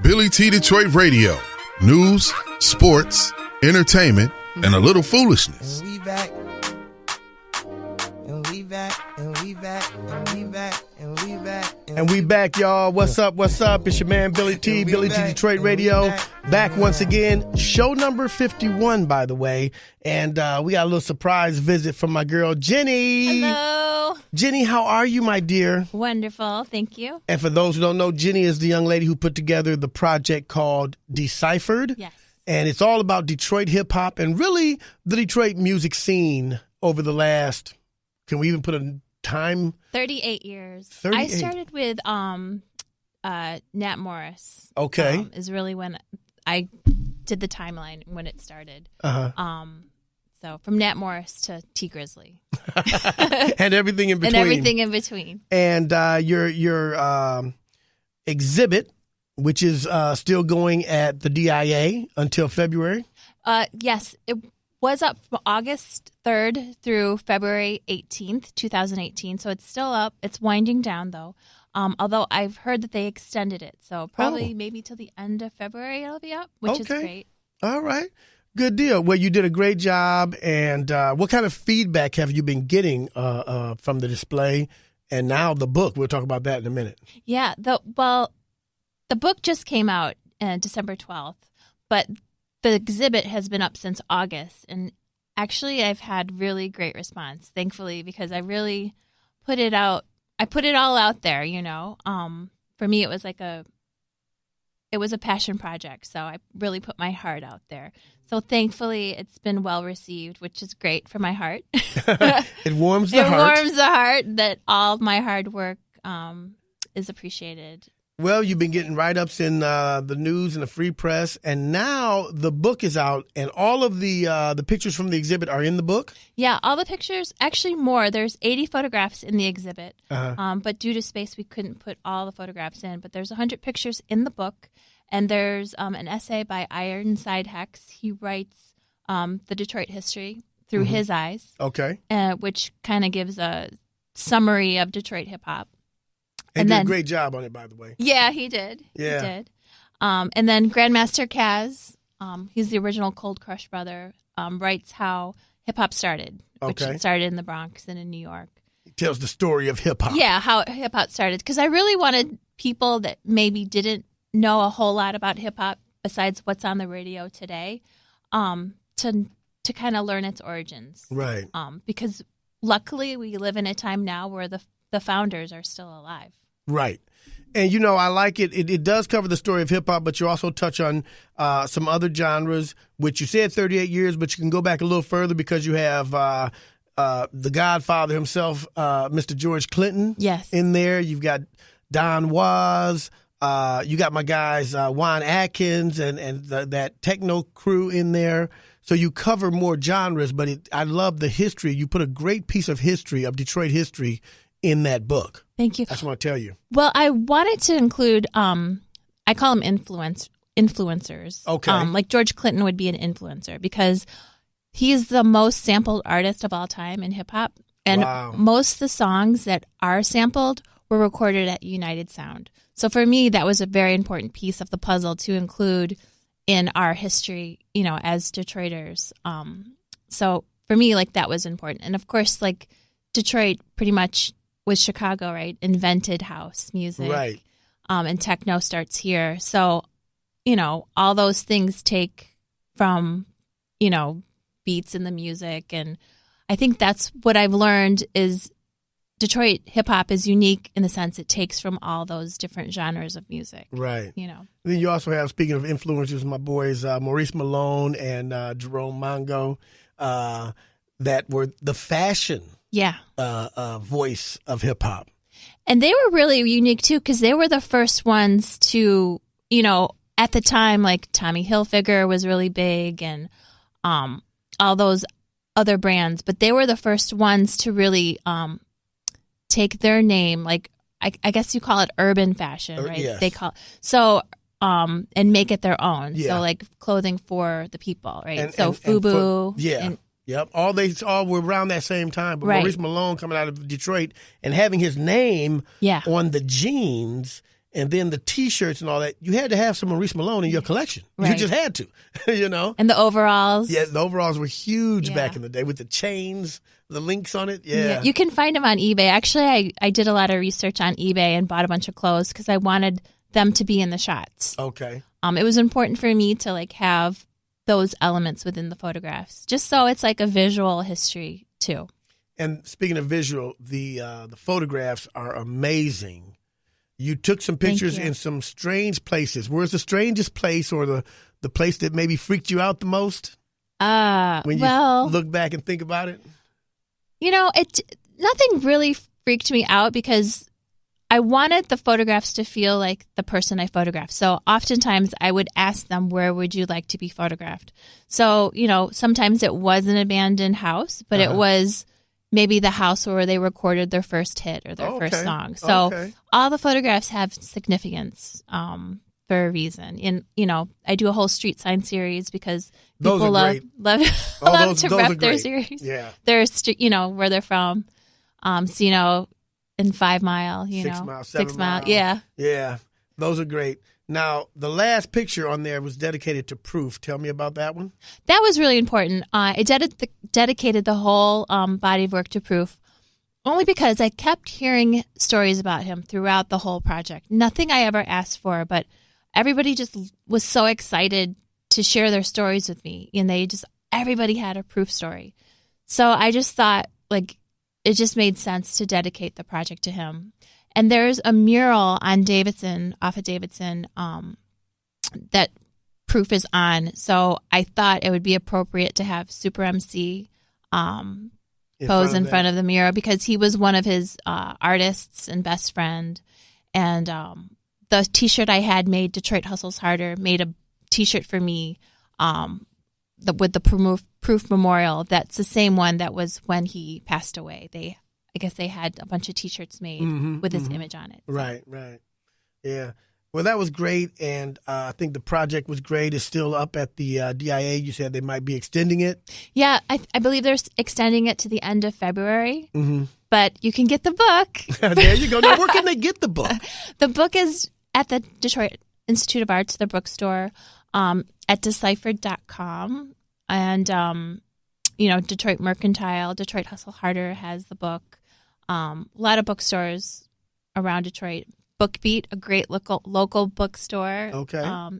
BILLY.T Detroit Radio. News, sports, entertainment, and a little foolishness. And we back. And we back. And we back. And we back. And we back. And we back, y'all. What's up? What's up? It's your man, BILLY.T, BILLY.T Detroit Radio. Back once again. Show number 51, by the way. And we got a little surprise visit from my girl, Jenny. Hello. Jenny, how are you, my dear? Wonderful. Thank you. And for those who don't know, Jenny is the young lady who put together the project called D'CYPHERED. Yes. And it's all about Detroit hip-hop and really the Detroit music scene over the last, can we even put a time? 38 years. 38. I started with Nat Morris. Okay. Is really when I did the timeline when it started. Uh-huh. So from Nat Morris to T Grizzly. And everything in between. And everything in between. And your exhibit, which is still going at the DIA until February? Yes, it was up from August 3rd through February 18th, 2018. So it's still up. It's winding down, though. Although I've heard that they extended it. So probably maybe till the end of February it'll be up, which is great. All right. Good deal. Well, you did a great job. And what kind of feedback have you been getting from the display and now the book? We'll talk about that in a minute. Yeah. The book just came out December 12th, but the exhibit has been up since August. And actually, I've had really great response, thankfully, because I really put it out. I put it all out there, you know. For me, it was a passion project, so I really put my heart out there. So thankfully, it's been well received, which is great for my heart. It warms the heart. It warms the heart that all of my hard work is appreciated. Well, you've been getting write-ups in the news and the free press, and now the book is out, and all of the pictures from the exhibit are in the book? Yeah, all the pictures, actually more. There's 80 photographs in the exhibit, Uh-huh. but due to space, we couldn't put all the photographs in. But there's 100 pictures in the book, and there's an essay by Ironside Hex. He writes the Detroit history through his eyes, Okay. which kind of gives a summary of Detroit hip-hop. And did a great job on it, by the way. Yeah, he did. Yeah. He did. And then Grandmaster Caz, he's the original Cold Crush brother, writes how hip-hop started, which it started in the Bronx and in New York. He tells the story of hip-hop. Yeah, how hip-hop started. Because I really wanted people that maybe didn't know a whole lot about hip-hop besides what's on the radio today to kind of learn its origins. Right. Because luckily we live in a time now where the founders are still alive. Right. And, you know, I like it. It does cover the story of hip-hop, but you also touch on some other genres, which you said 38 years, but you can go back a little further because you have the Godfather himself, Mr. George Clinton, in there. You've got Don Was. You got my guys, Juan Atkins and that techno crew in there. So you cover more genres, but I love the history. You put a great piece of history, of Detroit history, in that book. Thank you. I just want to tell you. Well, I wanted to include, I call them influencers. Okay. Like George Clinton would be an influencer because he's the most sampled artist of all time in hip hop. And most of the songs that are sampled were recorded at United Sound. So for me, that was a very important piece of the puzzle to include in our history, you know, as Detroiters. So for me, like, that was important. And of course, like, Detroit pretty much was Chicago, right? Invented house music. Right. And techno starts here. So, you know, all those things take from, you know, beats in the music. And I think that's what I've learned is Detroit hip hop is unique in the sense it takes from all those different genres of music. Right. You know. And then you also have, speaking of influencers, my boys Maurice Malone and Jerome Mongo, that were the fashion voice of hip hop. And they were really unique too because they were the first ones to, you know, at the time, like Tommy Hilfiger was really big and all those other brands, but they were the first ones to really take their name, like I guess you call it urban fashion, right? Yes. They call so and make it their own. Yeah. So like clothing for the people, right? And, so FUBU. Yep. All were around that same time. But Right. Maurice Malone coming out of Detroit and having his name on the jeans And then the T-shirts and all that, you had to have some Maurice Malone in your collection. Right. You just had to, you know. And the overalls. Yeah, the overalls were huge Yeah. back in the day with the chains, the links on it. Yeah. You can find them on eBay. Actually, I did a lot of research on eBay and bought a bunch of clothes because I wanted them to be in the shots. Okay. It was important for me to like have those elements within the photographs, just so it's like a visual history too. And speaking of visual, the photographs are amazing. You took some pictures in some strange places. Where's the strangest place or the place that maybe freaked you out the most? When you look back and think about it? You know, nothing really freaked me out because I wanted the photographs to feel like the person I photographed. So oftentimes I would ask them, where would you like to be photographed? So, you know, sometimes it was an abandoned house, but it was maybe the house where they recorded their first hit or their first song. So all the photographs have significance for a reason. And, you know, I do a whole street sign series because people love to rep their series. Yeah. Their you know, where they're from. So, you know, in 5 Mile, you 6 know. Mile, 7 6 Mile, Mile. yeah. Yeah. Those are great. Now, the last picture on there was dedicated to Proof. Tell me about that one. That was really important. I dedicated the whole body of work to Proof only because I kept hearing stories about him throughout the whole project. Nothing I ever asked for, but everybody just was so excited to share their stories with me. And everybody had a Proof story. So I just thought, like, it just made sense to dedicate the project to him. And there's a mural on off of Davidson, that Proof is on. So I thought it would be appropriate to have Super MC pose in front of the mural because he was one of his artists and best friend. And the T-shirt I had made, Detroit Hustles Harder, made a T-shirt for me with the Proof Memorial. That's the same one that was when he passed away. I guess they had a bunch of T-shirts made with his image on it. So. Right. Yeah. Well, that was great, and I think the project was great. It's still up at the DIA. You said they might be extending it. Yeah, I believe they're extending it to the end of February, but you can get the book. There you go. Now, where can they get the book? The book is at the Detroit Institute of Arts, the bookstore, at deciphered.com, and, you know, Detroit Mercantile, Detroit Hustle Harder has the book. A lot of bookstores around Detroit. BookBeat, a great local bookstore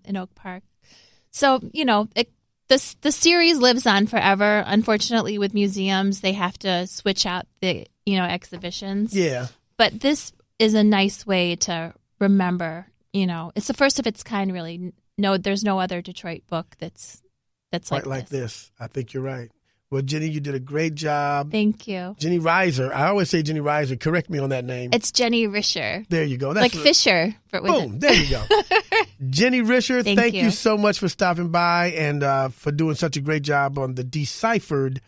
in Oak Park. So, you know, the series lives on forever. Unfortunately, with museums, they have to switch out the, you know, exhibitions. Yeah. But this is a nice way to remember, you know, it's the first of its kind, really. No, there's no other Detroit book that's quite like this. I think you're right. Well, Jenny, you did a great job. Thank you. Jenny Risher. I always say Jenny Risher. Correct me on that name. It's Jenny Risher. There you go. That's like Fisher. Boom. There you go. Jenny Risher, thank you so much for stopping by and for doing such a great job on the Deciphered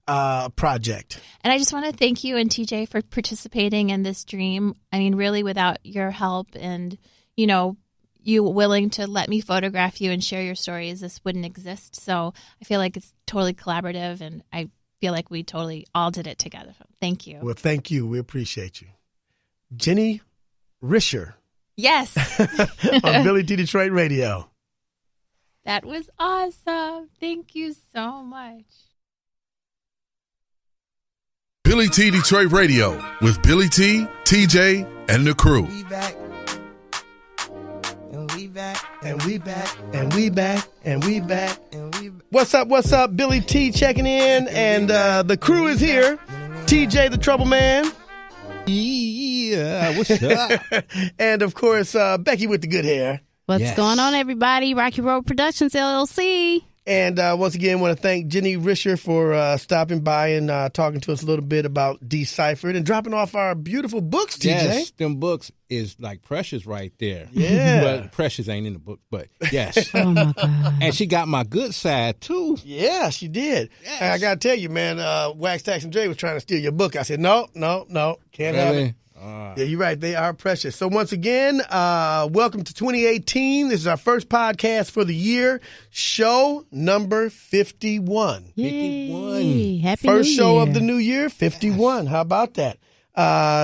project. And I just want to thank you and TJ for participating in this dream. I mean, really, without your help and, you know, you willing to let me photograph you and share your stories, this wouldn't exist. So I feel like it's totally collaborative, and I feel like we totally all did it together. So thank you. Well, thank you. We appreciate you. Jenny Risher. Yes. On BILLY.T Detroit Radio. That was awesome. Thank you so much. BILLY.T Detroit Radio with Billy.T, TJ, and the crew. We back. And we back. And we back. And we back. And we back. And we back. What's up? What's up? Billy.T checking in, and the crew is here. TJ the Trouble Man. Yeah, what's up? And of course, Becky with the good hair. What's going on, everybody? Rocky Road Productions, LLC. And once again, want to thank Jenny Risher for stopping by and talking to us a little bit about Deciphered and dropping off our beautiful books, TJ. Yes, them books is like Precious right there. Yeah. Well, Precious ain't in the book, but yes. Oh, my God. And she got my good side, too. Yeah, she did. Yes. And I got to tell you, man, Wax, Tax, and Dre was trying to steal your book. I said, no, can't have it. Yeah, you're right. They are precious. So once again, welcome to 2018. This is our first podcast for the year. Show number 51. Yay. 51. Happy First New show Year. of the new year, 51. How about that?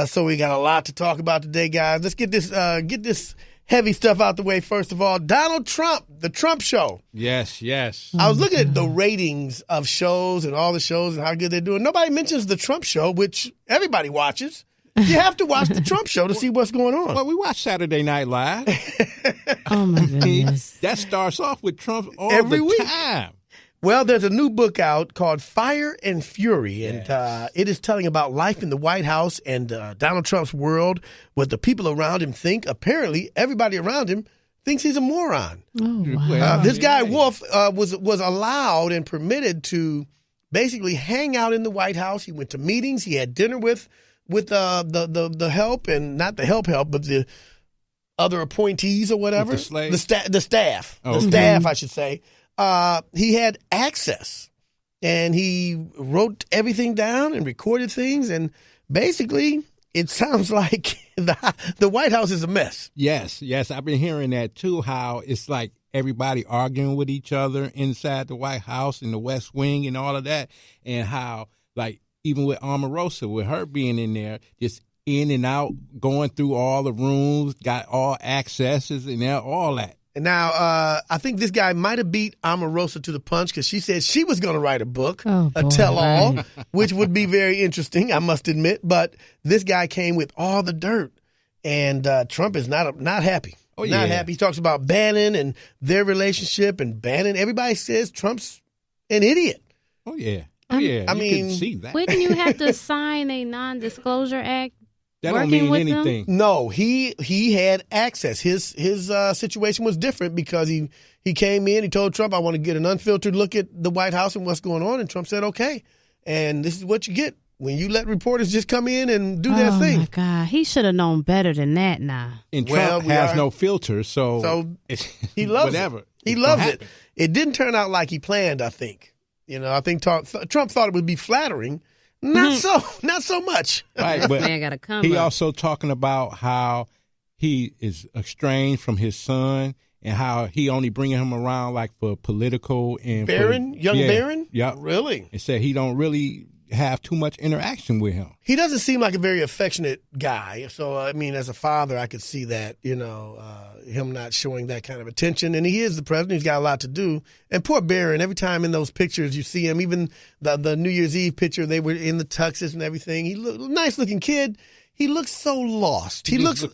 So we got a lot to talk about today, guys. Let's get this heavy stuff out the way. First of all, Donald Trump, the Trump Show. Yes, yes. I was looking at the ratings of shows and all the shows and how good they're doing. Nobody mentions the Trump Show, which everybody watches. You have to watch the Trump Show to see what's going on. Well, we watch Saturday Night Live. Oh, my goodness. That starts off with Trump all Every the week. time. Well, there's a new book out called Fire and Fury, and it is telling about life in the White House and Donald Trump's world, what the people around him think. Apparently, everybody around him thinks he's a moron. Oh, wow. This guy, Wolf, was allowed and permitted to basically hang out in the White House. He went to meetings. He had dinner with the help, and not the help, but the other appointees or whatever. With the slaves? The staff. Oh. The staff, I should say. He had access, and he wrote everything down and recorded things, and basically it sounds like the White House is a mess. Yes, I've been hearing that too, how it's like everybody arguing with each other inside the White House and the West Wing and all of that, and how, like, even with Omarosa, with her being in there, just in and out, going through all the rooms, got all accesses and all that. And now, I think this guy might have beat Omarosa to the punch because she said she was going to write a book, a tell-all, which would be very interesting, I must admit. But this guy came with all the dirt, and Trump is not happy. Oh, not yeah. happy. He talks about Bannon and their relationship, and Bannon. Everybody says Trump's an idiot. Oh, yeah. Oh, yeah. I you mean, can see that. Wouldn't you have to sign a non-disclosure act? That don't working mean with them? anything. No, he had access. His situation was different because he came in. He told Trump, "I want to get an unfiltered look at the White House and what's going on." And Trump said, "Okay." And this is what you get when you let reporters just come in and do their thing. Oh, my God. He should have known better than that now. And Well, Trump we has are- no filter, so he loves whatever. it. He It's loves gonna it. happen. It didn't turn out like he planned, I think. I think Trump thought it would be flattering. Not so much. Right, but Man got to come he up. also talking about how he is estranged from his son and how he only bringing him around like for political and Barron? Young Barron? Yeah. Really? And said he don't really have too much interaction with him. He doesn't seem like a very affectionate guy. So, I mean, as a father, I could see that, him not showing that kind of attention. And he is the president. He's got a lot to do. And poor Barron, every time in those pictures you see him, even the New Year's Eve picture, they were in the tuxes and everything. He looked nice-looking kid. He looks so lost. He looks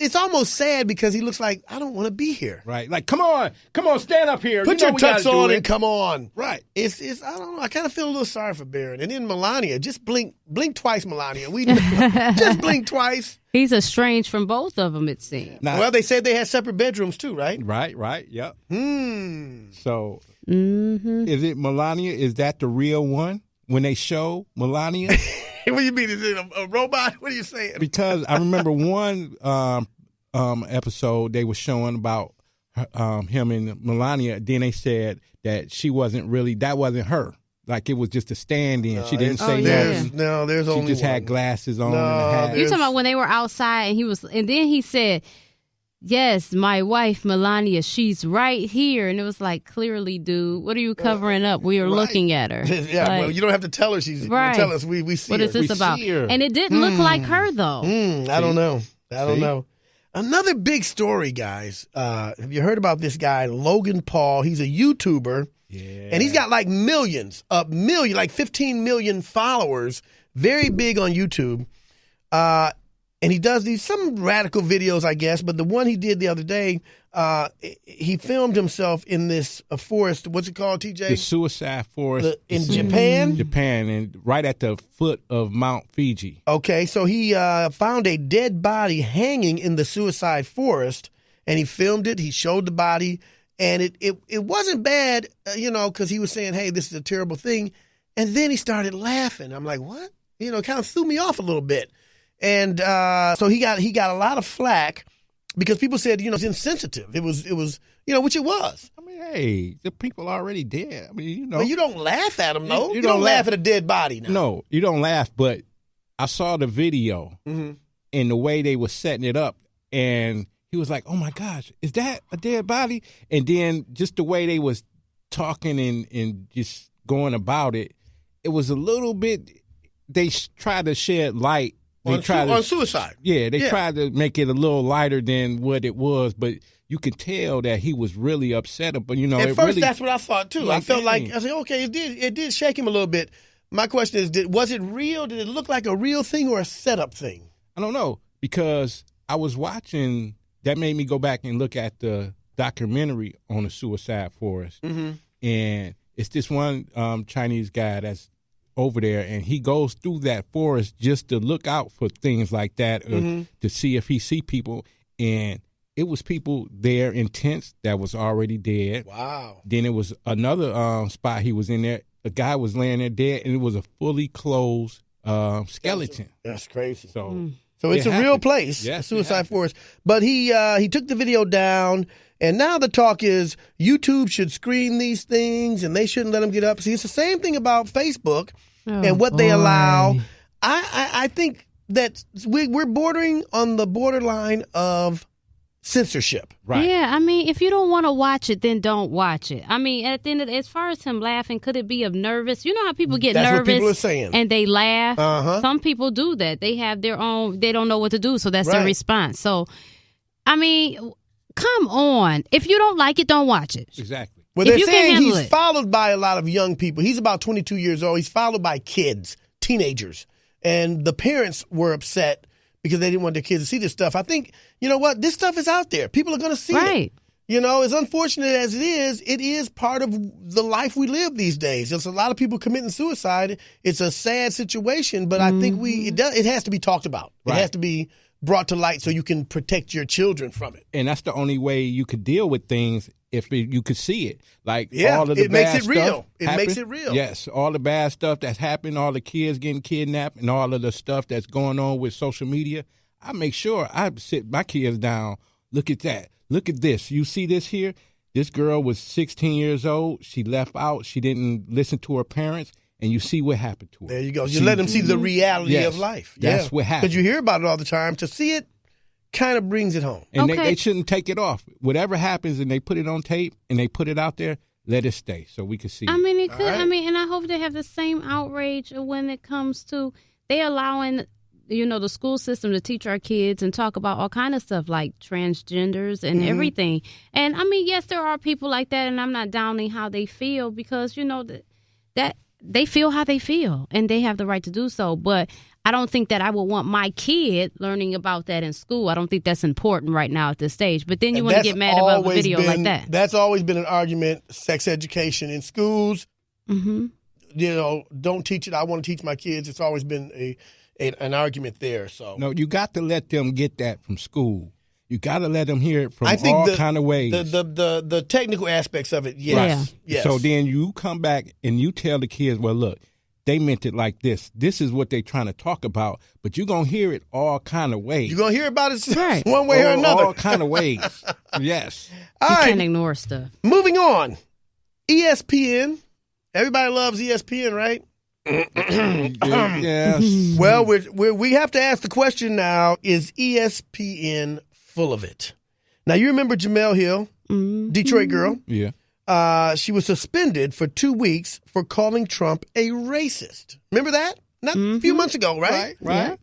it's almost sad because he looks like, I don't want to be here. Right. Like, come on, stand up here. Put You know your we gotta tux do on it. and come on. Right. It's I don't know. I kind of feel a little sorry for Barron. And then Melania, just blink twice, Melania. We just blink twice. He's estranged from both of them, it seems. Now, Well, they said they had separate bedrooms too, right? right, yep. So, Mm-hmm. is it Melania? Is that the real one when they show Melania? What do you mean? Is it a robot? What are you saying? Because I remember one episode they were showing about him and Melania. Then they said that that wasn't her. Like it was just a stand-in. She didn't say nothing. There's She only just one. had glasses on No, and a hat. You talking about when they were outside and then he said, "Yes, my wife Melania, she's right here," and it was like, clearly, dude, what are you covering up? We are looking at her. Yeah, Like, well, you don't have to tell her she's Right. tell us we see what her. is this We about? see her. And it didn't look like her though. I don't know. I don't See? know. Another big story, guys. Have you heard about this guy, Logan Paul? He's a YouTuber. Yeah. And he's got like like 15 million followers, very big on YouTube. And he does some radical videos, I guess. But the one he did the other day, he filmed himself in this forest. What's it called, TJ? The suicide forest In Japan? Japan, and right at the foot of Mount Fiji. Okay, so he found a dead body hanging in the suicide forest, and he filmed it. He showed the body, and it wasn't bad, because he was saying, "Hey, this is a terrible thing," and then he started laughing. I'm like, "What?" Kind of threw me off a little bit, and so he got a lot of flack because people said, it's insensitive. It was, which it was. I mean, hey, the people are already dead. I mean, But you don't laugh at them, though. You You don't don't laugh laugh. at a dead body. Now. No, you don't laugh, but I saw the video and the way they were setting it up, and he was like, "Oh my gosh, is that a dead body?" And then just the way they was talking and just going about it, it was a little bit. They tried to shed light on suicide. Yeah, they tried to make it a little lighter than what it was, but you could tell that he was really upset. But at first, that's what I thought too. I felt like I said, okay, it did shake him a little bit. My question is, was it real? Did it look like a real thing or a setup thing? I don't know, because I was watching. That made me go back and look at the documentary on the suicide forest, and it's this one Chinese guy that's over there, and he goes through that forest just to look out for things like that, to see if he see people, and it was people there in tents that was already dead. Wow. Then it was another spot he was in there. A guy was laying there dead, and it was a fully closed skeleton. That's crazy. So it's a real place, suicide forest. But he took the video down, and now the talk is YouTube should screen these things, and they shouldn't let them get up. See, it's the same thing about Facebook and what they allow. I think that we're bordering on the borderline of censorship. Right. Yeah, I mean, if you don't want to watch it, then don't watch it. I mean, at the end of the, as far as him laughing, could it be of nervous? You know how people get That's nervous what people are saying. And they laugh? Some people do that. They have their own, they don't know what to do, so that's their response. So, I mean, come on. If you don't like it, don't watch it. Exactly. Well, they're saying he's followed by a lot of young people. He's about 22 years old. He's followed by kids, teenagers. And the parents were upset because they didn't want their kids to see this stuff. I think, you know what, this stuff is out there. People are going to see it. You know, as unfortunate as it is part of the life we live these days. There's a lot of people committing suicide. It's a sad situation, but I think it has to be talked about. It has to be brought to light so you can protect your children from it. And that's the only way you could deal with things if you could see it. Like all of the it makes bad it real. stuff It happen. makes it real. Yes, all the bad stuff that's happened, all the kids getting kidnapped, and all of the stuff that's going on with social media. I make sure I sit my kids down. Look at that. Look at this. You see this here? This girl was 16 years old. She left out. She didn't listen to her parents. And you see what happened to her. There you go. You let them see the reality of life. That's what happened. Because you hear about it all the time. To see it kind of brings it home. And they shouldn't take it off. Whatever happens and they put it on tape and they put it out there, let it stay so we can see it. I mean, it could. Right. I mean, and I hope they have the same outrage when it comes to they allowing, you know, the school system to teach our kids and talk about all kind of stuff like transgenders and everything. And I mean, yes, there are people like that, and I'm not downing how they feel because, you know, that they feel how they feel and they have the right to do so. But I don't think that I would want my kid learning about that in school. I don't think that's important right now at this stage. But then you want to get mad about a video like that. That's always been an argument, sex education in schools. You know, don't teach it. I want to teach my kids. It's always been an argument there. So no, you got to let them get that from school. You got to let them hear it from all kind of ways. The technical aspects of it, yes. Right. Yes. So then you come back and you tell the kids, well, look, they meant it like this. This is what they're trying to talk about, but you're going to hear it all kind of ways. You're going to hear about it one way or another. All kind of ways. Yes. You can't ignore stuff. Moving on. ESPN. Everybody loves ESPN, right? Yes. Well, we have to ask the question now, is ESPN full of it? Now, you remember Jemele Hill, Detroit girl. Yeah. She was suspended for 2 weeks for calling Trump a racist. Remember that? Not a few months ago, right? Right.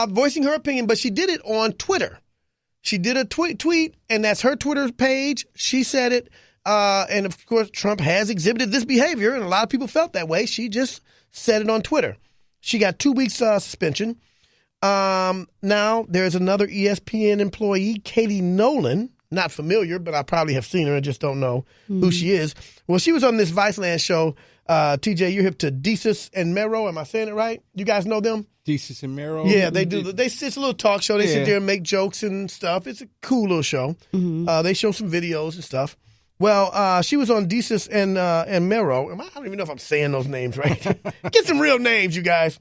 Voicing her opinion, but she did it on Twitter. She did a tweet, and that's her Twitter page. She said it. And, of course, Trump has exhibited this behavior, and a lot of people felt that way. She just said it on Twitter. She got 2 weeks suspension. Now, there's another ESPN employee, Katie Nolan. Not familiar, but I probably have seen her. I just don't know who she is. Well, she was on this Viceland show. TJ, you're hip to Discus and Mero. Am I saying it right? You guys know them? Discus and Mero? Yeah, they do. It's a little talk show. They sit there and make jokes and stuff. It's a cool little show. They show some videos and stuff. Well, she was on Discus and Mero. I don't even know if I'm saying those names right. Get some real names, you guys.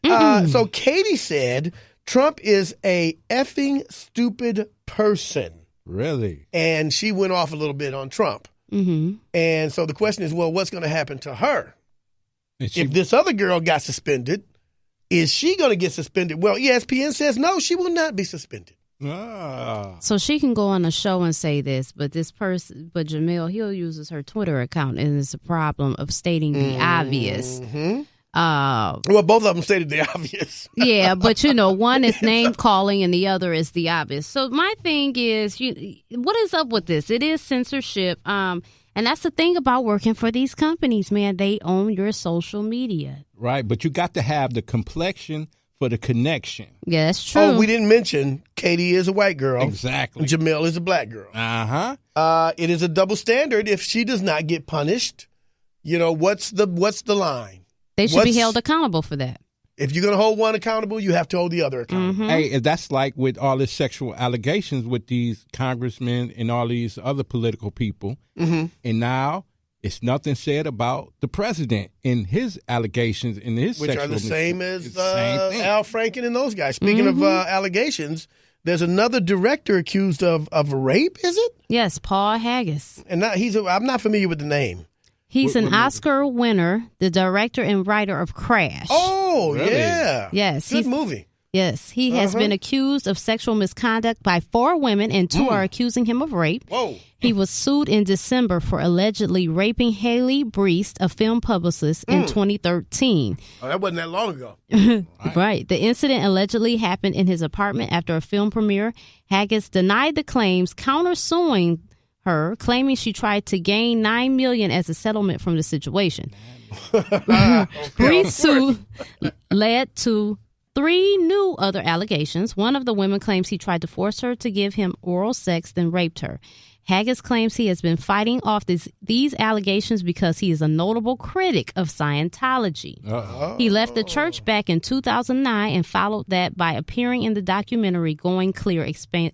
So Katie said Trump is a effing stupid person. Really? And she went off a little bit on Trump. And so the question is, well, what's going to happen to her? If this other girl got suspended, is she going to get suspended? Well, ESPN says no, she will not be suspended. So she can go on a show and say this, but Jemele Hill uses her Twitter account, and it's a problem of stating the obvious. Well, both of them stated the obvious. Yeah, but one is name calling and the other is the obvious. So my thing is, what is up with this? It is censorship. And that's the thing about working for these companies, man. They own your social media. Right, but you got to have the complexion for the connection. Yeah, that's true. Oh, we didn't mention Katie is a white girl. Exactly. Jamel is a black girl. Uh-huh. It is a double standard if she does not get punished. What's the line? They should be held accountable for that. If you're going to hold one accountable, you have to hold the other accountable. Mm-hmm. Hey, that's like with all this sexual allegations with these congressmen and all these other political people. Mm-hmm. And now it's nothing said about the president and his allegations and his which sexual are the same as same thing. Al Franken and those guys. Speaking of allegations, there's another director accused of rape, is it? Yes, Paul Haggis. And I'm not familiar with the name. He's an Oscar winner, the director and writer of Crash. Oh, Really? yeah. Yes. Good movie. Yes, he has been accused of sexual misconduct by 4 women, and 2 are accusing him of rape. Whoa. He was sued in December for allegedly raping Haley Breest, a film publicist, in 2013. Oh, that wasn't that long ago. Right. The incident allegedly happened in his apartment after a film premiere. Haggis denied the claims, countersuing her, claiming she tried to gain $9 million as a settlement from the situation. Breest's suit led to 3 new other allegations. One of the women claims he tried to force her to give him oral sex, then raped her. Haggis claims he has been fighting off these allegations because he is a notable critic of Scientology. He left the church back in 2009 and followed that by appearing in the documentary Going Clear,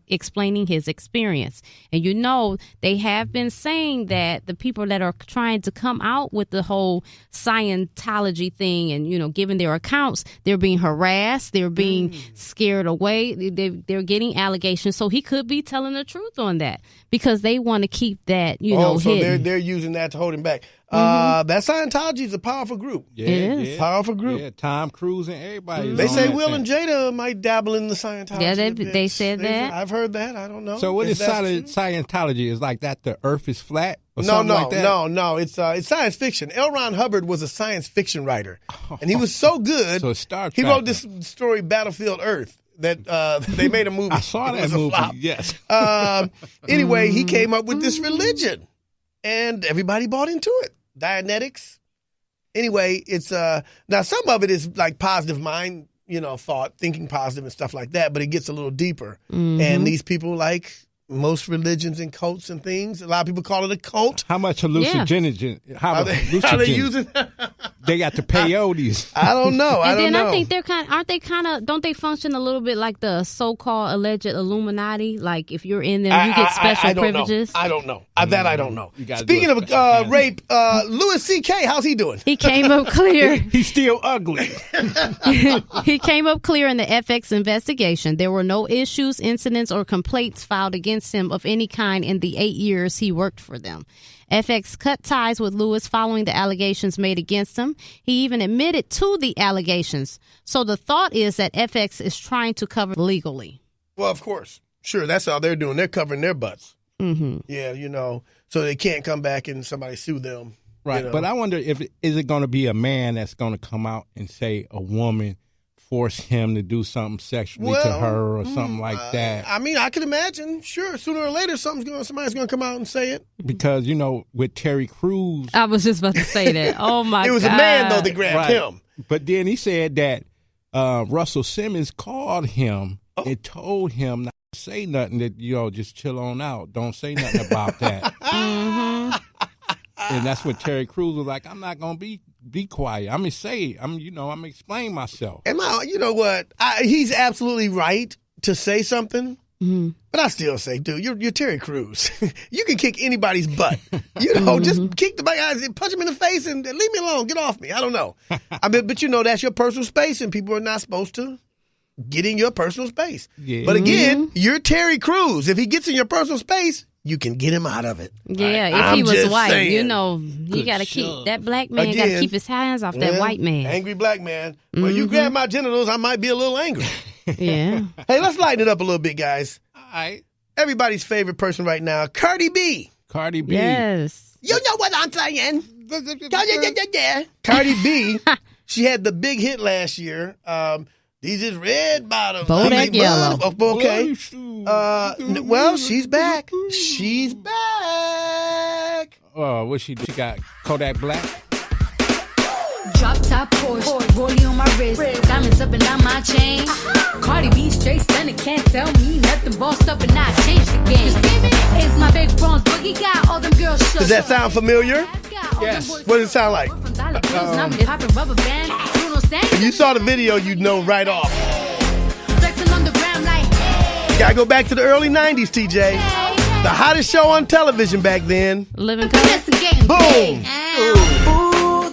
explaining his experience. And they have been saying that the people that are trying to come out with the whole Scientology thing and, giving their accounts, they're being harassed, they're being scared away, they're getting allegations. So he could be telling the truth on that because they want to keep that, so hidden. they're using that to hold him back. That Scientology is a powerful group. Yeah. Powerful group. Yeah, Tom Cruise and everybody. They say Will and Jada might dabble in the Scientology. Yeah, they said that. I've heard that. I don't know. So what is Scientology? Is like that the Earth is flat or something like that? No. It's science fiction. L. Ron Hubbard was a science fiction writer, and he was so good. So Star Trek. He wrote this story, Battlefield Earth, that they made a movie. I saw that movie. Flop. Yes. Anyway, he came up with this religion, and everybody bought into it. Dianetics. Anyway, it's now some of it is like positive mind, thought, thinking positive and stuff like that, but it gets a little deeper. And these people, like most religions and cults and things, a lot of people call it a cult. How much hallucinogen? How they using? They got the peyotes. I don't know. I think they're don't they function a little bit like the so-called alleged Illuminati? Like if you're in them, you get special privileges? I don't know. That I don't know. Speaking of rape, Louis C.K., how's he doing? He came up clear. He's still ugly. He came up clear in the FX investigation. There were no issues, incidents, or complaints filed against him of any kind in the 8 years he worked for them. FX cut ties with Lewis following the allegations made against him. He even admitted to the allegations. So the thought is that FX is trying to cover legally. Well, of course. Sure, that's all they're doing. They're covering their butts. Mm-hmm. Yeah, so they can't come back and somebody sue them. Right, but I wonder is it going to be a man that's going to come out and say a woman force him to do something sexually to her or something like that. I mean, I can imagine. Sure, sooner or later, somebody's going to come out and say it. Because, with Terry Crews. I was just about to say that. Oh, my God. It was a man, though, that grabbed him. But then he said that Russell Simmons called him and told him not to say nothing, that, just chill on out. Don't say nothing about that. And that's when Terry Crews was like, I'm not going to be quiet. I'm going to say it. I'm going to explain myself. You know what? He's absolutely right to say something. Mm-hmm. But I still say, dude, you're Terry Crews. You can kick anybody's butt. Just kick the guys, punch him in the face and leave me alone. Get off me. I don't know. But that's your personal space, and people are not supposed to get in your personal space. Yeah. But again, you're Terry Crews. If he gets in your personal space, you can get him out of it. Yeah, if he was white, you got to keep that black man. Got to keep his hands off that white man. Angry black man. Well, you grab my genitals, I might be a little angry. Yeah. Hey, let's lighten it up a little bit, guys. All right. Everybody's favorite person right now, Cardi B. Cardi B. Yes. You know what I'm saying? Cardi B She had the big hit last year. These is red bottoms. Bodak Yellow. Okay. Well, she's back. She's back. Oh, what she got? Kodak Black? Drop top Porsche, rollie on my wrist, diamonds up and down my chain. Cardi B straight stunning, can't tell me nothing. Bossed up and I changed the game. It's my big bronze boogie, got all them girls shook. Does that sound familiar? Yes. What does it sound like? If you saw the video, you'd know right off. Gotta go back to the early 90s, TJ. The hottest show on television back then. Living color. Boom.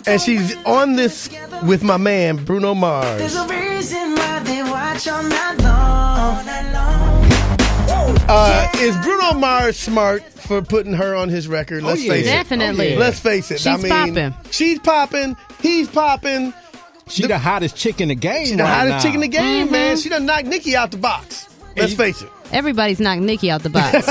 And she's on this with my man, Bruno Mars. There's a reason why they watch all night long. Is Bruno Mars smart for putting her on his record? Let's face it. Definitely. Let's face it. She's popping. She's popping. He's popping. She the hottest chick in the game. She's the hottest chick in the game, man. She done knocked Nicki out the box. Let's face it. Everybody's knocked Nicki out the box.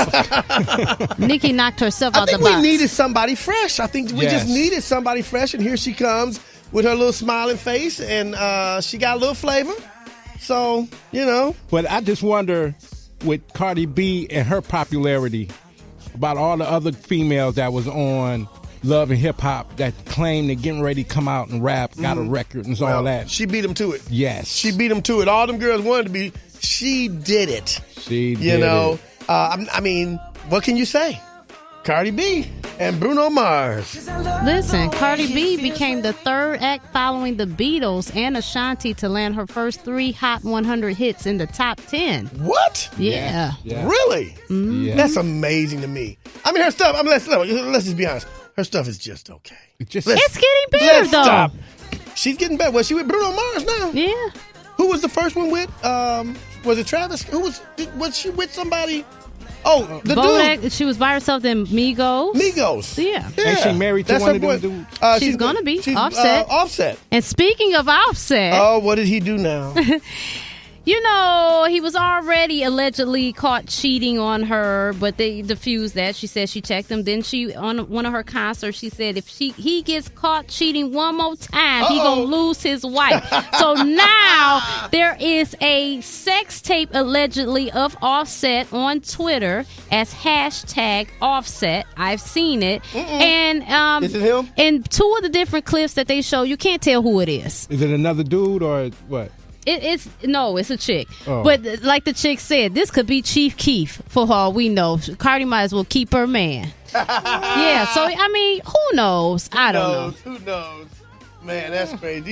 Nicki knocked herself out the box. I think we needed somebody fresh. I think we just needed somebody fresh, and here she comes with her little smiling face, and she got a little flavor. So, But I just wonder, with Cardi B and her popularity, about all the other females that was on Love and Hip Hop that claimed they're getting ready to come out and rap, got a record and all that. She beat them to it. Yes. She beat them to it. All them girls wanted to be. She did it. She did it. I mean, what can you say? Cardi B and Bruno Mars. Listen, Cardi B became the third act following the Beatles and Ashanti to land her first 3 Hot 100 hits in the top 10. What? Yeah. Really? Yeah. That's amazing to me. I mean, her stuff, let's just be honest. Her stuff is just okay. It's getting better, though. Stop. She's getting better. Well, she with Bruno Mars now. Yeah. Who was the first one with? Was it Travis? Was she with somebody? Oh, the Bodak, dude. she was by herself in Migos. Yeah. And she married to That's one her of them boy. dudes. She's going to be. Offset. Offset. And speaking of Offset. Oh, what did he do now? He was already allegedly caught cheating on her, but they diffused that. She said she checked him. Then she, on one of her concerts, she said if he gets caught cheating one more time, he gonna lose his wife. So now there is a sex tape allegedly of Offset on Twitter as #Offset. I've seen it. And is it him? in 2 of the different clips that they show, you can't tell who it is. Is it another dude or what? It's a chick. Oh. But like the chick said, this could be Chief Keef for all we know. Cardi might as well keep her man. Yeah, so I mean, who knows? I don't know. Who knows? Man, that's crazy.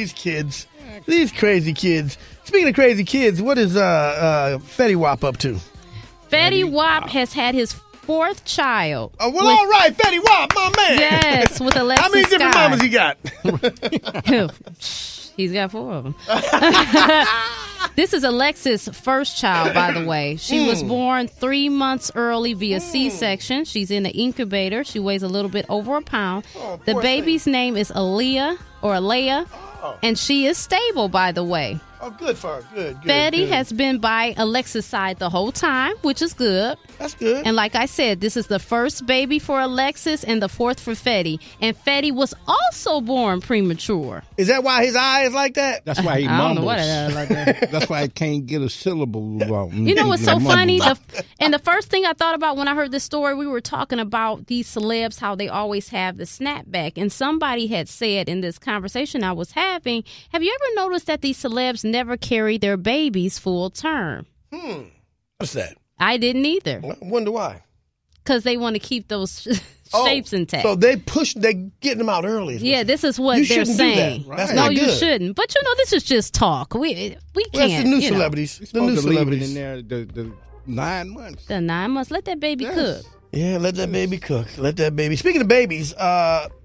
These crazy kids. Speaking of crazy kids, what is Fetty Wap up to? Fetty Wap has had his 4th child. Oh, well, all right, Fetty Wap, my man. Yes, with Alexis How many different Sky. mamas he got? He's got 4 of them. This is Alexis' first child, by the way. She was born 3 months early via C-section. She's in the incubator. She weighs a little bit over a pound. The baby's name is Alea, and she is stable, by the way. Oh, good for her. Good. Fetty has been by Alexis' side the whole time, which is good. That's good. And like I said, this is the first baby for Alexis and the 4th for Fetty. And Fetty was also born premature. Is that why his eye is like that? That's why he I don't know mumbles. what it is like that. That's why I can't get a syllable out. You know what's so funny? The first thing I thought about when I heard this story, we were talking about these celebs, how they always have the snapback. And somebody had said in this conversation I was having, have you ever noticed that these celebs never carry their babies full term? What's that? I didn't either. I wonder why. Because they want to keep those shapes intact. So they're getting them out early. Yeah, this is what You they're shouldn't saying. do that. That's no, not you good. shouldn't. But this is just talk. We can't. That's the new you know. celebrities. The Supposed new to leave it celebrities. in there the 9 months. The 9 months. Let that baby cook. Yeah, let that baby cook. Let that baby. Speaking of babies,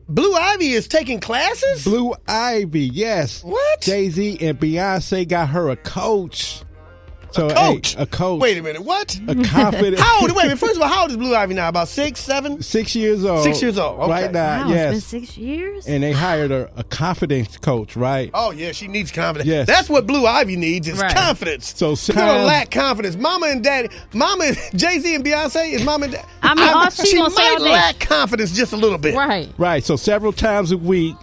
Blue Ivy is taking classes? Blue Ivy, yes. What? Jay-Z and Beyonce got her a coach. So, Coach? hey, a coach. Wait a minute. What? A confident. How old? Wait a minute. First of all, how old is Blue Ivy now? About 6, 7? 6 years old. 6 years old. Okay. Right now, Wow, yes. it's been 6 years? And they hired her a confidence coach, right? Oh, yeah, she needs confidence. Yes. That's what Blue Ivy needs is Right. confidence. So She's going to lack confidence. Mama and Jay-Z and Beyonce is mama and daddy. I mean, all she gonna say might all day. lack confidence just a little bit. Right. Right, so several times a week,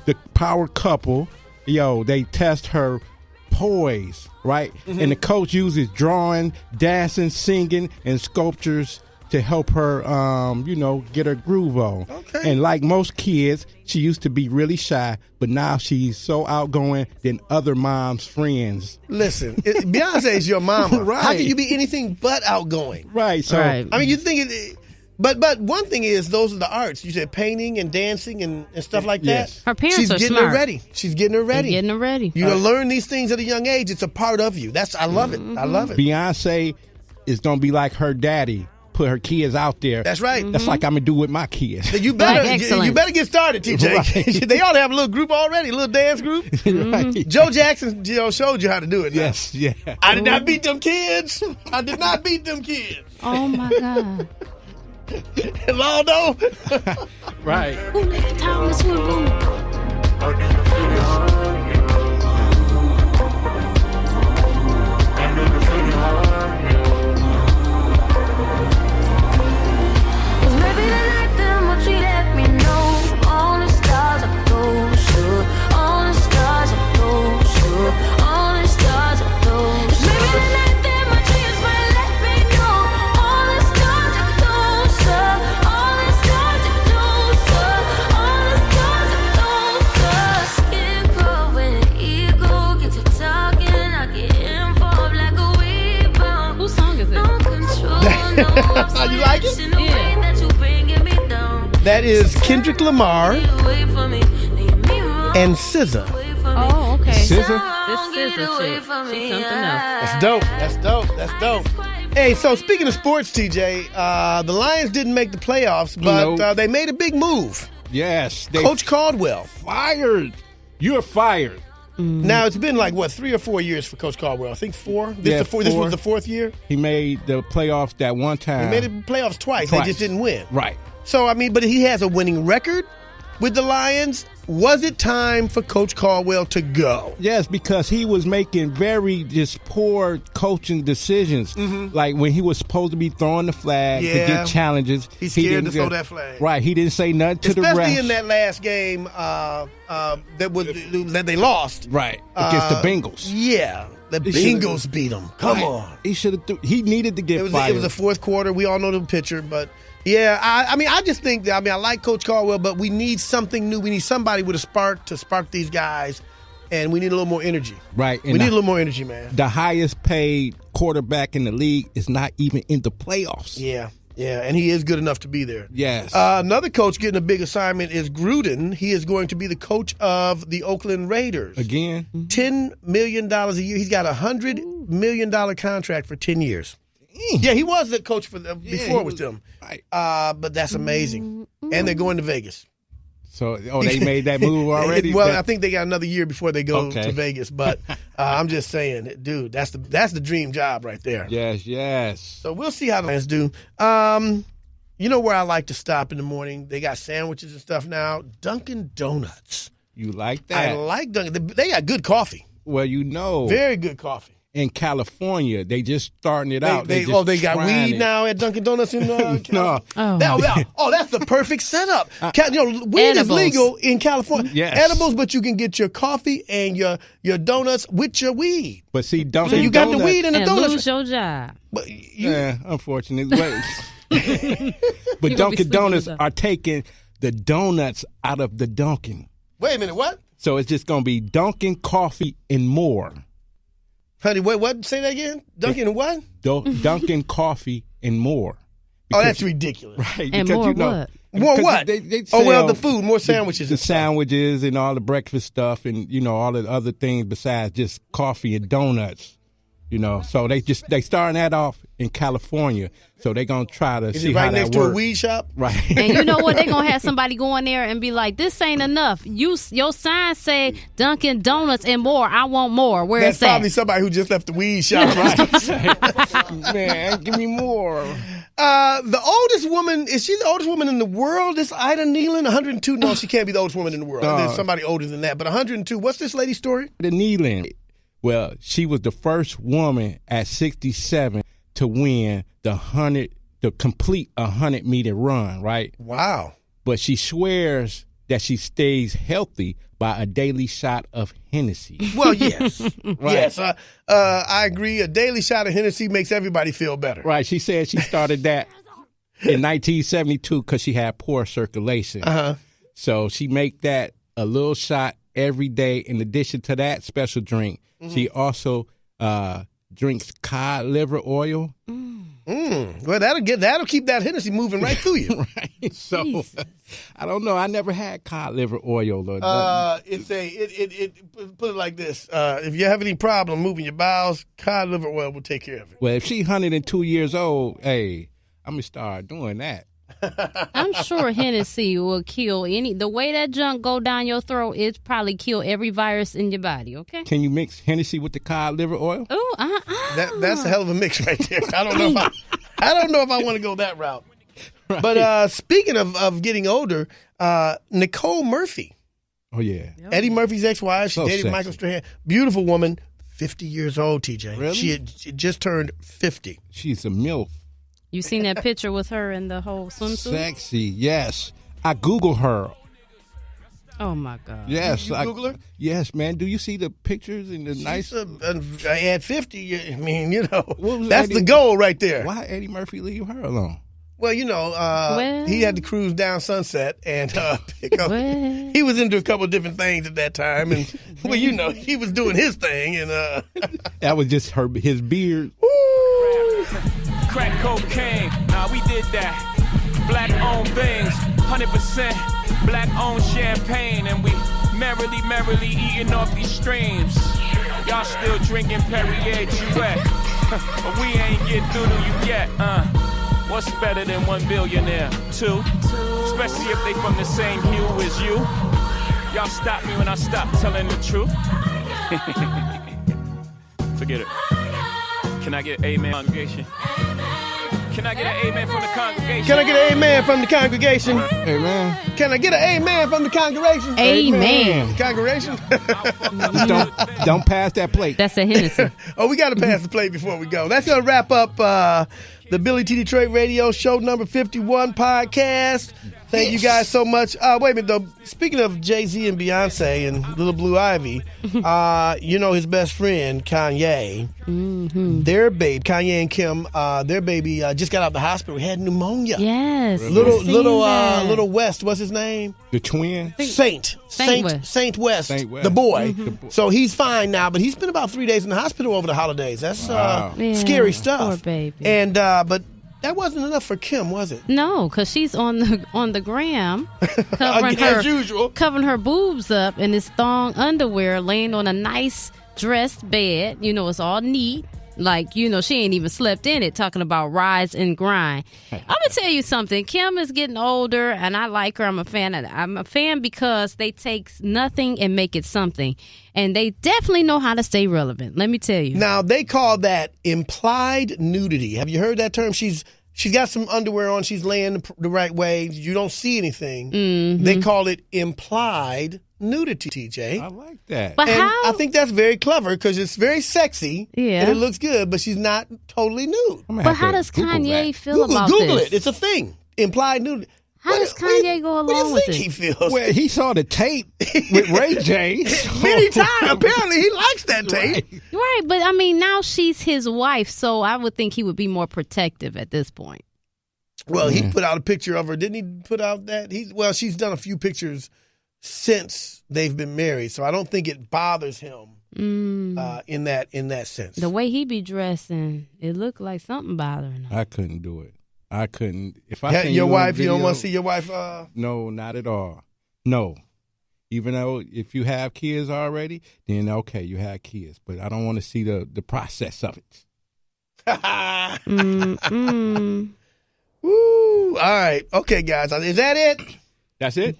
the power couple they test her poise, right? And the coach uses drawing, dancing, singing, and sculptures to help her, get her groove on. Okay. And like most kids, she used to be really shy, but now she's so outgoing than other moms' friends. Listen, Beyonce is your mama. Right. How can you be anything but outgoing? Right. So, Right. I mean, you think it. But one thing is, those are the arts. You said painting and dancing and stuff like that. Yes. Her parents She's are getting smart. her ready. She's getting her ready. Getting her ready. You learn these things at a young age. It's a part of you. I love it. I love it. Beyonce is going to be like her daddy, put her kids out there. That's right. That's like I'm going to do with my kids. You better, Like excellence. you better get started, TJ. Right. They ought to have a little group already, a little dance group. Right. Joe Jackson showed you how to do it. Now. Yes, yeah. I did not beat them kids. I did not beat them kids. Oh my God. Waldo. Right. Who let the Thomas with who? Cause maybe the night them what you let me know. All the stars are closer. All the stars are closer. All the stars are closer. Maybe the night them what you just might let me know. All the stars are closer. All the stars are closer. All the stars are closer. Skin cold when the ego gets to talking. I get involved like a weed bomb. Whose song is No it? control, no You like it? in the way that you bringing me down. That is Kendrick Lamar Away from me, leave me wrong. and SZA. Away from me. Oh, okay. Scissor? This is a chick. She's something else. That's dope. That's dope. That's dope. Hey, so speaking of sports, TJ, the Lions didn't make the playoffs, but Nope. they made a big move. Yes. They Coach Caldwell. fired. You're fired. Now it's been like what 3 or 4 years for Coach Caldwell. I think 4. This Yeah, This 4. was the 4th year. He made the playoffs that one time. They made the playoffs twice. They just didn't win. Right. So I mean, but he has a winning record with the Lions. Was it time for Coach Caldwell to go? Yes, because he was making very just poor coaching decisions. Like when he was supposed to be throwing the flag to Yeah. get challenges. He's he scared didn't to throw get- that flag. Right. He didn't say nothing to the refs. Especially in that last game that they lost. Right. Against the Bengals. Yeah, the He should've- Bengals beat them. Come Right. on. He should have. He needed to get It was fired. the fourth quarter. We all know the picture, but yeah, I just think that I like Coach Caldwell, but we need something new. We need somebody with a spark to spark these guys, and we need a little more energy. Right. We need a little more energy, man. The highest paid quarterback in the league is not even in the playoffs. Yeah, and he is good enough to be there. Yes. Another coach getting a big assignment is Gruden. He is going to be the coach of the Oakland Raiders. Again. $10 million a year. He's got a $100 million contract for 10 years. Yeah, he was the coach before it was them. Right. But that's amazing. And they're going to Vegas. So, they made that move already? Well, I think they got another year before they go Okay. to Vegas. But I'm just saying, dude, that's the dream job right there. Yes. So we'll see how the Lions do. You know where I like to stop in the morning? They got sandwiches and stuff now. Dunkin' Donuts. You like that? I like Dunkin'. They got good coffee. Well, Very good coffee. in California, they just starting it out. They got trying weed it. now at Dunkin' Donuts in No. that's the perfect setup. Weed is Edibles. legal in California. Yes. Edibles, but you can get your coffee and your donuts with your weed. But see, So Dunkin' you got Donuts, the weed and the And donuts. lose your job. But you, Yeah, unfortunately. But You gonna be Dunkin' sleeping Donuts with are taking the donuts out of the Dunkin'. wait a minute, what? So it's just going to be Dunkin' coffee and more. Honey, wait, what? Say that again? Dunkin' and what? Dunkin' coffee and more. Oh, that's ridiculous. Right, And because, more you know, what? More because what? They Oh, well, sell the food, more sandwiches The and stuff. sandwiches and all the breakfast stuff and, all the other things besides just coffee and donuts. So they starting that off in California. So they're going to try to Is see it how right that next to a works. weed shop? Right. And you know what? They're going to have somebody go in there and be like, this ain't enough. Your sign say Dunkin' Donuts and more. I want more. Where That's is that? probably somebody who just left the weed shop. Man, give me more. The oldest woman, is she the oldest woman in the world? This Ida Nealon, 102? No, she can't be the oldest woman in the world. No. There's somebody older than that. But 102, what's this lady's story? The kneeling. Well, she was the first woman at 67 to win the complete 100-meter run, right? Wow. But she swears that she stays healthy by a daily shot of Hennessy. Well, yes. Right. Yes, I agree. A daily shot of Hennessy makes everybody feel better. Right. She said she started that in 1972 because she had poor circulation. Uh-huh. So she make that a little shot every day. In addition to that special drink, she also drinks cod liver oil. Well, that'll keep that Hennessy moving right through you. Right. So I don't know. I never had cod liver oil or nothing. Put it like this: if you have any problem moving your bowels, cod liver oil will take care of it. Well, if she 102 years old, hey, I'm gonna start doing that. I'm sure Hennessy will kill the way that junk go down your throat, it probably kill every virus in your body, okay? Can you mix Hennessy with the cod liver oil? Oh, That's a hell of a mix right there. I don't know if I want to go that route. Right. But speaking of getting older, Nicole Murphy. Oh, yeah. Eddie Murphy's ex-wife. She So dated sexy. Michael Strahan. Beautiful woman, 50 years old, TJ. Really? She just turned 50. She's a MILF. you seen that picture with her in the whole swimsuit? Sexy, yes. I Google her. Oh, my God. Yes. You Google her? Yes, man. Do you see the pictures and the nice... At 50, I mean, What was that's Eddie- the goal right there. Why Eddie Murphy leave her alone? Well, he had to cruise down Sunset and pick up. Well. He was into a couple of different things at that time, and he was doing his thing, and That was just his beard. Crack cocaine, nah, we did that. Black owned things, 100% black owned champagne, and we merrily eating off these streams. Y'all still drinking Perrier Jouet, but we ain't get through to you yet. What's better than one billionaire? Two, especially if they from the same hue as you. Y'all stop me when I stop telling the truth. Forget it. Can I get an amen, congregation? Can I get an amen from the congregation? Can I get an amen from the congregation? Hey, man. Can I get an amen from the congregation? Amen. Congregation? Don't pass that plate. That's a Hennessy. Oh, we got to pass the plate before we go. That's going to wrap up the Billy T Detroit Radio Show number 51 podcast. Thank you guys so much. Wait a minute, though. Speaking of Jay-Z and Beyonce and Little Blue Ivy, his best friend, Kanye, their baby, Kanye and Kim, their baby just got out of the hospital. He had pneumonia. Yes. Little West, what's his name? The twin? Saint West. Saint West. The boy. So he's fine now, but he's been about 3 days in the hospital over the holidays. That's scary stuff. Poor baby. And but that wasn't enough for Kim, was it? No, because she's on the gram As usual. covering her boobs up in this thong underwear, laying on a nice dressed bed. It's all neat. Like, she ain't even slept in it, talking about rise and grind. I'm going to tell you something. Kim is getting older, and I like her. I'm a fan of that. I'm a fan because they take nothing and make it something. And they definitely know how to stay relevant. Let me tell you. Now, they call that implied nudity. Have you heard that term? She's got some underwear on. She's laying the right way. You don't see anything. Mm-hmm. They call it implied nudity, TJ. I like that. But And how? I think that's very clever because it's very sexy. Yeah. And it looks good, but she's not totally nude. But how does Kanye feel about Google this? it. It's a thing. Implied nudity. How does Kanye go along with What do you it? think he feels? Well, he saw the tape with Ray J. Many times. Apparently, he likes that tape. Right, but I mean, now she's his wife, so I would think he would be more protective at this point. Well, he put out a picture of her. Didn't he put out that? She's done a few pictures since they've been married, so I don't think it bothers him in that sense. The way he be dressing, it looked like something bothering him. I couldn't do it. I couldn't. If I seen your you on wife, you don't video- want to see your wife? No, not at all. No. Even though if you have kids already, then okay, you have kids. But I don't want to see the process of it. Woo! All right. Okay, guys. Is that it? That's it?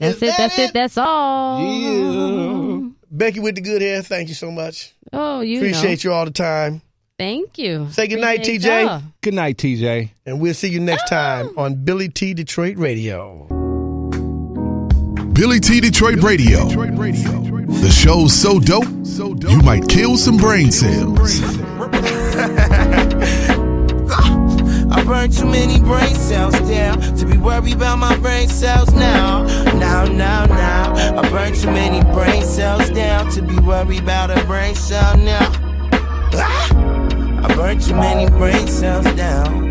That's all. Yeah. Becky with the good hair, thank you so much. Oh, Appreciate you all the time. Thank you. Say good night, Appreciate TJ. y'all. Good night, TJ. And we'll see you next time on Billy T Detroit Radio. Billy T Detroit Radio. The show's so dope, you might kill some brain cells. burned too many brain cells down to be worried about my brain cells now. I burned too many brain cells down to be worried about a brain cell now. I burned too many brain cells down.